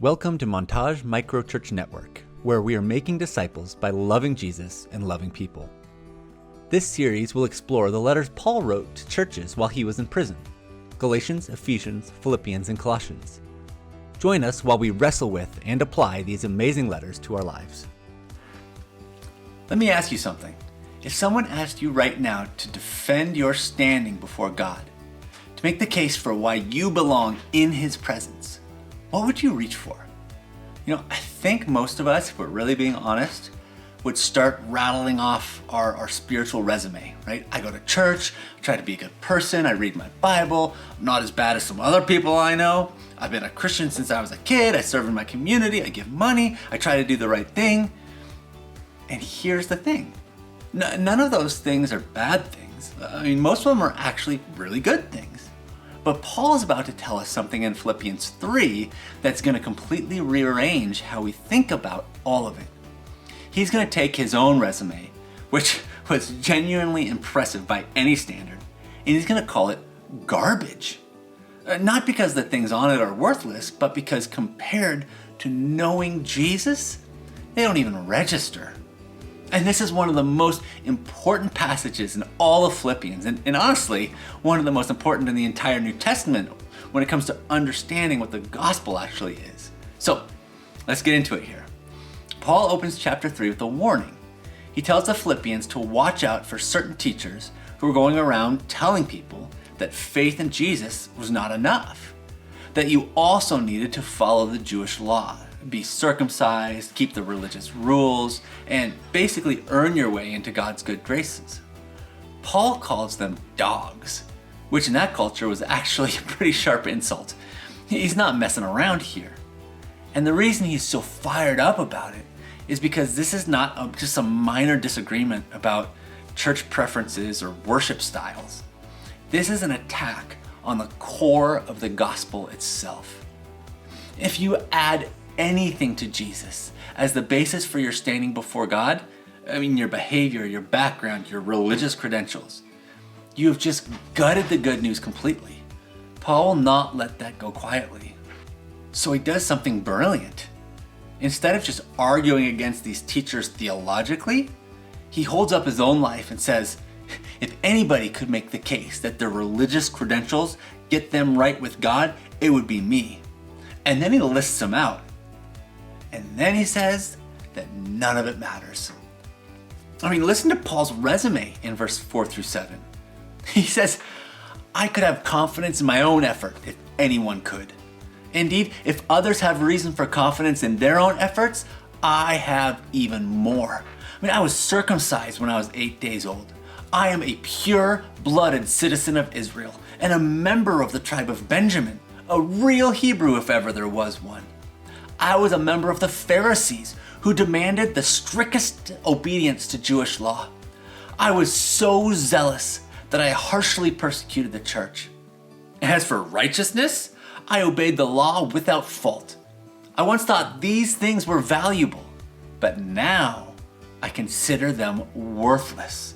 Welcome to Montage Microchurch Network, where we are making disciples by loving Jesus and loving people. This series will explore the letters Paul wrote to churches while he was in prison: Galatians, Ephesians, Philippians, and Colossians. Join us while we wrestle with and apply these amazing letters to our lives. Let me ask you something. If someone asked you right now to defend your standing before God, to make the case for why you belong in His presence, what would you reach for? I think most of us, if we're really being honest, would start rattling off our spiritual resume, right? I go to church, I try to be a good person, I read my Bible, I'm not as bad as some other people I know, I've been a Christian since I was a kid, I serve in my community, I give money, I try to do the right thing. And here's the thing. None of those things are bad things. Most of them are actually really good things. But Paul is about to tell us something in Philippians 3 that's going to completely rearrange how we think about all of it. He's going to take his own resume, which was genuinely impressive by any standard, and he's going to call it garbage. Not because the things on it are worthless, but because compared to knowing Jesus, they don't even register. And this is one of the most important passages in all of Philippians, and honestly, one of the most important in the entire New Testament when it comes to understanding what the gospel actually is. So, let's get into it here. Paul opens chapter 3 with a warning. He tells the Philippians to watch out for certain teachers who are going around telling people that faith in Jesus was not enough, that you also needed to follow the Jewish law, be circumcised, keep the religious rules, and basically earn your way into God's good graces. Paul calls them dogs, which in that culture was actually a pretty sharp insult. He's not messing around here. And the reason he's so fired up about it is because this is not just a minor disagreement about church preferences or worship styles. This is an attack on the core of the gospel itself. If you add anything to Jesus as the basis for your standing before God, your behavior, your background, your religious credentials, you have just gutted the good news completely. Paul will not let that go quietly. So he does something brilliant. Instead of just arguing against these teachers theologically, he holds up his own life and says, if anybody could make the case that their religious credentials get them right with God, it would be me. And then he lists them out. And then he says that none of it matters. Listen to Paul's resume in verse 4 through 7. He says, I could have confidence in my own effort if anyone could. Indeed, if others have reason for confidence in their own efforts, I have even more. I was circumcised when I was 8 days old. I am a pure-blooded citizen of Israel and a member of the tribe of Benjamin, a real Hebrew if ever there was one. I was a member of the Pharisees who demanded the strictest obedience to Jewish law. I was so zealous that I harshly persecuted the church. As for righteousness, I obeyed the law without fault. I once thought these things were valuable, but now I consider them worthless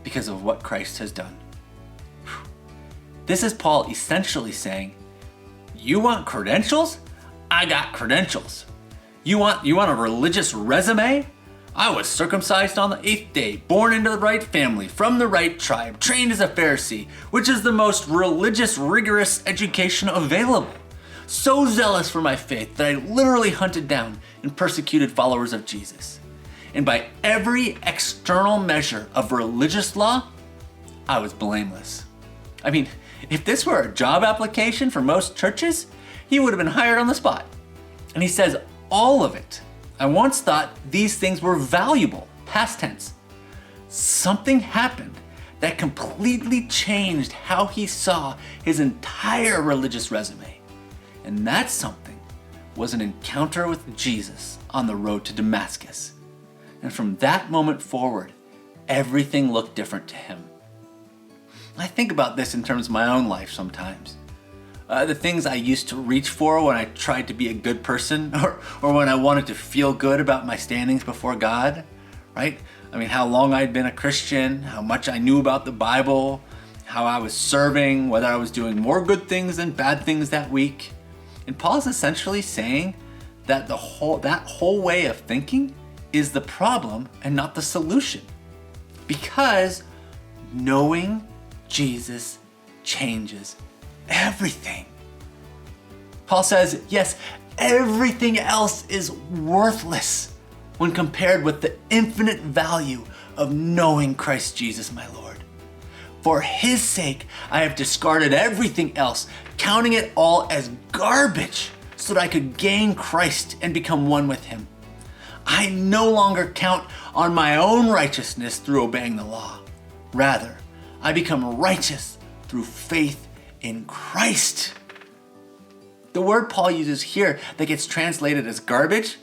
because of what Christ has done. This is Paul essentially saying, you want credentials? I got credentials. You want a religious resume? I was circumcised on the 8th day, born into the right family, from the right tribe, trained as a Pharisee, which is the most religious, rigorous education available. So zealous for my faith that I literally hunted down and persecuted followers of Jesus. And by every external measure of religious law, I was blameless. If this were a job application for most churches, he would have been hired on the spot. And he says, all of it. I once thought these things were valuable, past tense. Something happened that completely changed how he saw his entire religious resume. And that something was an encounter with Jesus on the road to Damascus. And from that moment forward, everything looked different to him. I think about this in terms of my own life sometimes. The things I used to reach for when I tried to be a good person or when I wanted to feel good about my standings before God, right? How long I'd been a Christian, how much I knew about the Bible, how I was serving, whether I was doing more good things than bad things that week. And Paul's essentially saying that that whole way of thinking is the problem and not the solution. Because knowing Jesus changes everything. Paul says, yes, everything else is worthless when compared with the infinite value of knowing Christ Jesus, my Lord. For his sake, I have discarded everything else, counting it all as garbage so that I could gain Christ and become one with him. I no longer count on my own righteousness through obeying the law. Rather, I become righteous through faith in Christ. The word Paul uses here that gets translated as garbage,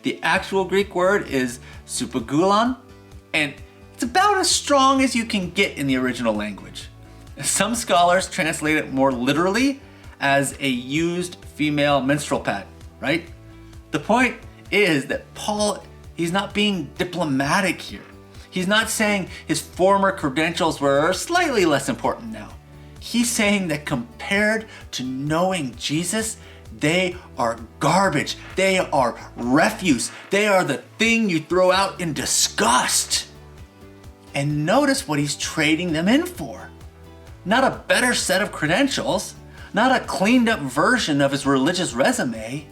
the actual Greek word is supagulon, and it's about as strong as you can get in the original language. Some scholars translate it more literally as a used female menstrual pad, right? The point is that Paul, he's not being diplomatic here. He's not saying his former credentials were slightly less important now. He's saying that compared to knowing Jesus, they are garbage. They are refuse. They are the thing you throw out in disgust. And notice what he's trading them in for. Not a better set of credentials, not a cleaned up version of his religious resume.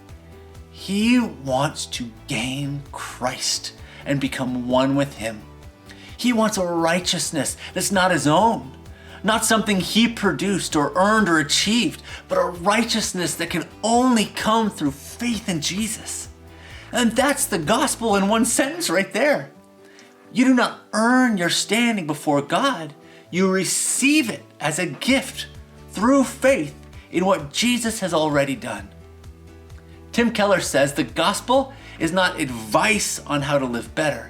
He wants to gain Christ and become one with him. He wants a righteousness that's not his own, not something he produced or earned or achieved, but a righteousness that can only come through faith in Jesus. And that's the gospel in one sentence right there. You do not earn your standing before God. You receive it as a gift through faith in what Jesus has already done. Tim Keller says the gospel is not advice on how to live better.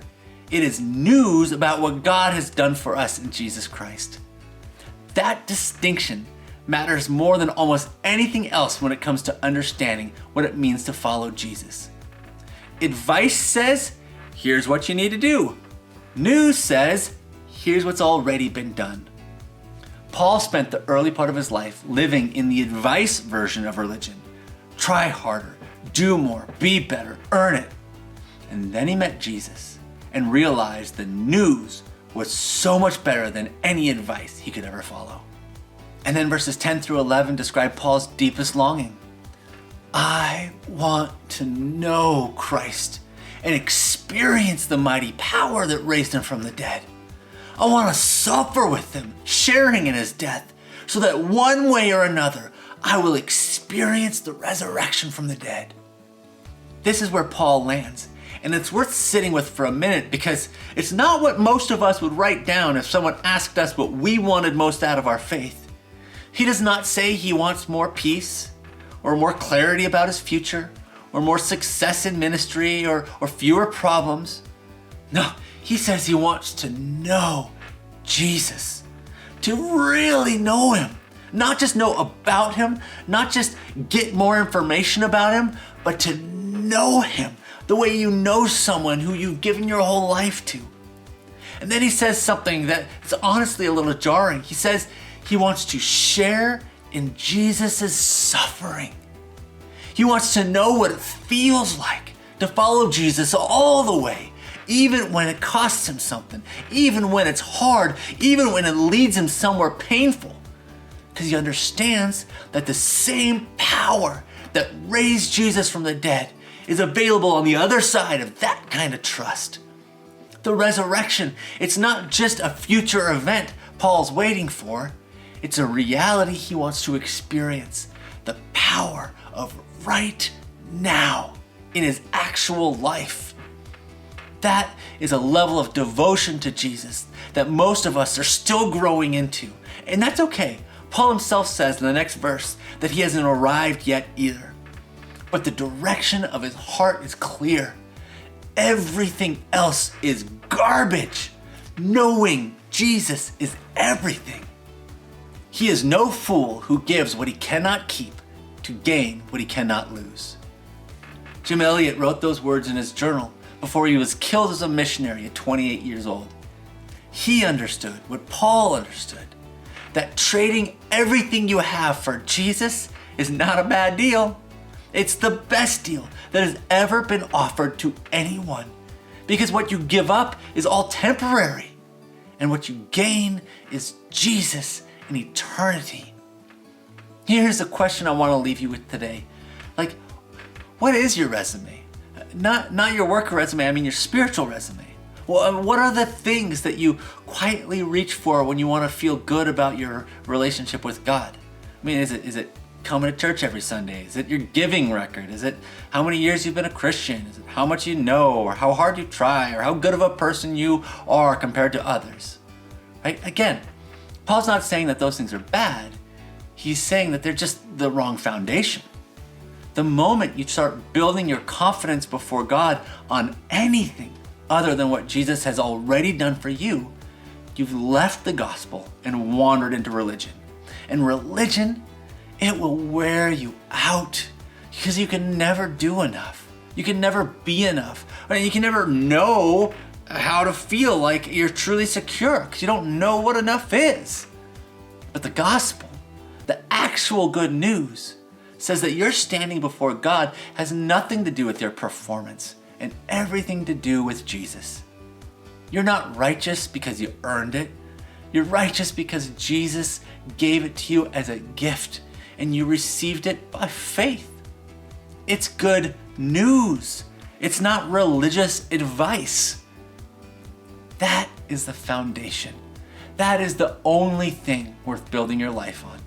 It is news about what God has done for us in Jesus Christ. That distinction matters more than almost anything else when it comes to understanding what it means to follow Jesus. Advice says, here's what you need to do. News says, here's what's already been done. Paul spent the early part of his life living in the advice version of religion. Try harder, do more, be better, earn it. And then he met Jesus and realized the news was so much better than any advice he could ever follow. And then verses 10 through 11 describe Paul's deepest longing. I want to know Christ and experience the mighty power that raised him from the dead. I want to suffer with him, sharing in his death, so that one way or another, I will experience the resurrection from the dead. This is where Paul lands, and it's worth sitting with for a minute because it's not what most of us would write down if someone asked us what we wanted most out of our faith. He does not say he wants more peace, or more clarity about his future, or more success in ministry, or fewer problems. No, he says he wants to know Jesus, to really know him. Not just know about him, not just get more information about him, but to know him the way you know someone who you've given your whole life to. And then he says something that is honestly a little jarring. He says he wants to share in Jesus' suffering. He wants to know what it feels like to follow Jesus all the way, even when it costs him something, even when it's hard, even when it leads him somewhere painful. Because he understands that the same power that raised Jesus from the dead is available on the other side of that kind of trust. The resurrection, it's not just a future event Paul's waiting for. It's a reality he wants to experience. The power of right now in his actual life. That is a level of devotion to Jesus that most of us are still growing into. And that's okay. Paul himself says in the next verse that he hasn't arrived yet either. But the direction of his heart is clear. Everything else is garbage. Knowing Jesus is everything. He is no fool who gives what he cannot keep to gain what he cannot lose. Jim Elliot wrote those words in his journal before he was killed as a missionary at 28 years old. He understood what Paul understood, that trading everything you have for Jesus is not a bad deal. It's the best deal that has ever been offered to anyone, because what you give up is all temporary, and what you gain is Jesus in eternity. Here's a question I want to leave you with today. Like, what is your resume? Not your work resume, I mean your spiritual resume. Well, what are the things that you quietly reach for when you want to feel good about your relationship with God? I mean, is it coming to church every Sunday? Is it your giving record? Is it how many years you've been a Christian? Is it how much you know, or how hard you try, or how good of a person you are compared to others? Right? Again, Paul's not saying that those things are bad. He's saying that they're just the wrong foundation. The moment you start building your confidence before God on anything other than what Jesus has already done for you, you've left the gospel and wandered into religion. And religion, it will wear you out because you can never do enough. You can never be enough. You can never know how to feel like you're truly secure because you don't know what enough is. But the gospel, the actual good news, says that your standing before God has nothing to do with your performance and everything to do with Jesus. You're not righteous because you earned it. You're righteous because Jesus gave it to you as a gift and you received it by faith. It's good news. It's not religious advice. That is the foundation. That is the only thing worth building your life on.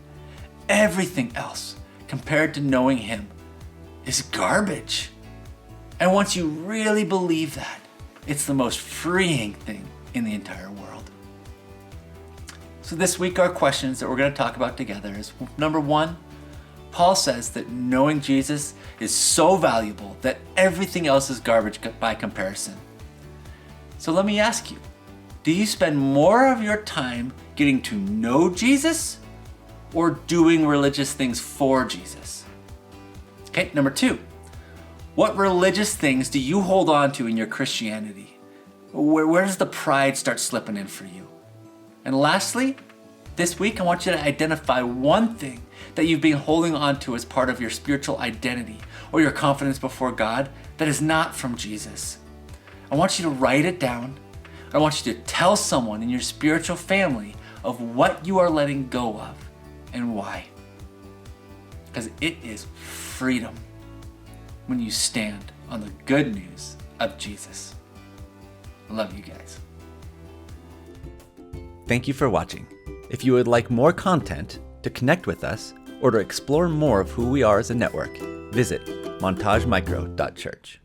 Everything else, compared to knowing Him, is garbage. And once you really believe that, it's the most freeing thing in the entire world. So this week, our questions that we're going to talk about together is, number one, Paul says that knowing Jesus is so valuable that everything else is garbage by comparison. So let me ask you, do you spend more of your time getting to know Jesus or doing religious things for Jesus? Okay, number two, what religious things do you hold on to in your Christianity? Where does the pride start slipping in for you? And lastly, this week I want you to identify one thing that you've been holding on to as part of your spiritual identity or your confidence before God that is not from Jesus. I want you to write it down. I want you to tell someone in your spiritual family of what you are letting go of and why. Because it is freedom when you stand on the good news of Jesus. I love you guys. Thank you for watching. If you would like more content, to connect with us, or to explore more of who we are as a network, visit montagemicro.church.